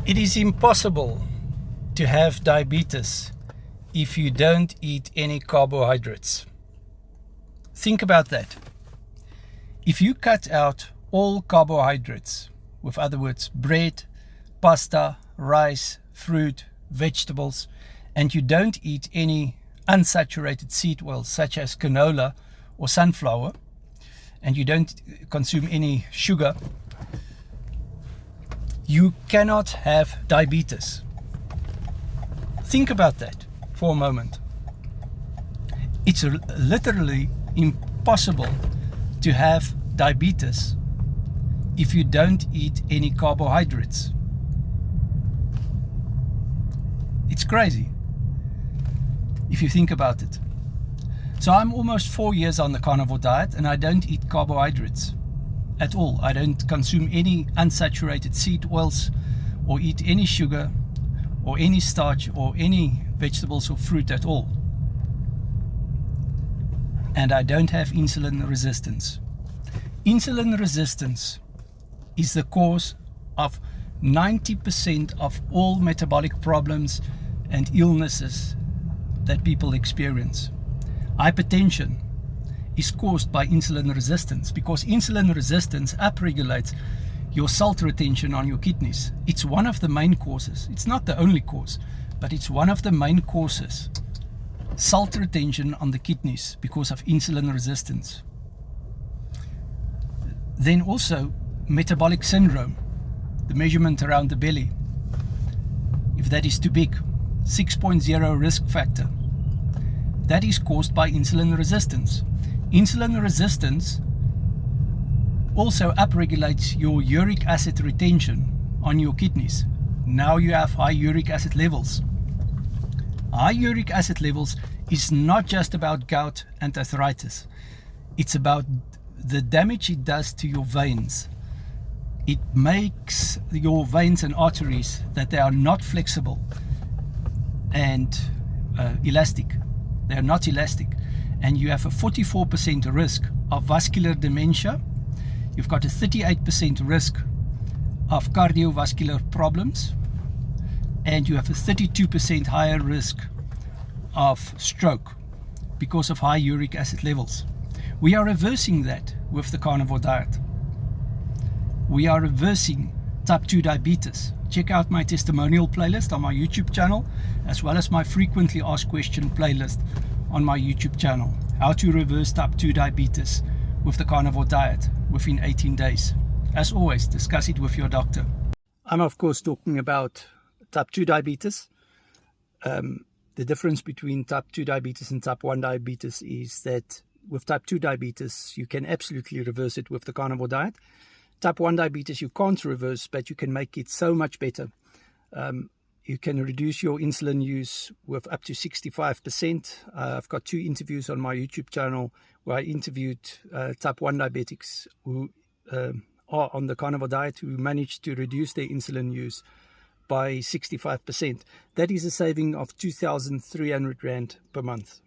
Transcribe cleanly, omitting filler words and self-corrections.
It is impossible to have diabetes if you don't eat any carbohydrates. Think about that. If you cut out all carbohydrates, with other words, bread, pasta, rice, fruit, vegetables, and you don't eat any unsaturated seed oils such as canola or sunflower, and you don't consume any sugar, you cannot have diabetes. Think about that for a moment. It's literally impossible to have diabetes if you don't eat any carbohydrates. It's crazy if you think about it. So I'm almost 4 years on the carnivore diet and I don't eat carbohydrates at all. I don't consume any unsaturated seed oils or eat any sugar or any starch or any vegetables or fruit at all. And I don't have insulin resistance. Insulin resistance is the cause of 90% of all metabolic problems and illnesses that people experience. Hypertension is caused by insulin resistance because insulin resistance upregulates your salt retention on your kidneys. It's one of the main causes. It's not the only cause, but it's one of the main causes. Salt retention on the kidneys because of insulin resistance. Then also metabolic syndrome, the measurement around the belly. If that is too big, 6.0 risk factor. That is caused by insulin resistance. Insulin resistance also upregulates your uric acid retention on your kidneys. Now you have high uric acid levels. High uric acid levels is not just about gout and arthritis. It's about the damage it does to your veins. It makes your veins and arteries that they are not flexible and elastic. They are not elastic. And you have a 44% risk of vascular dementia. You've got a 38% risk of cardiovascular problems. And you have a 32% higher risk of stroke because of high uric acid levels. We are reversing that with the carnivore diet. We are reversing type 2 diabetes. Check out my testimonial playlist on my YouTube channel, as well as my frequently asked question playlist on my YouTube channel. How to reverse type 2 diabetes with the carnivore diet within 18 days. As always, discuss it with your doctor. I'm of course talking about type 2 diabetes. The difference between type 2 diabetes and type 1 diabetes is that with type 2 diabetes, you can absolutely reverse it with the carnivore diet. Type 1 diabetes you can't reverse, but you can make it so much better. You can reduce your insulin use with up to 65%. I've got 2 interviews on my YouTube channel where I interviewed type 1 diabetics who are on the carnivore diet who managed to reduce their insulin use by 65%. That is a saving of 2,300 Rand per month.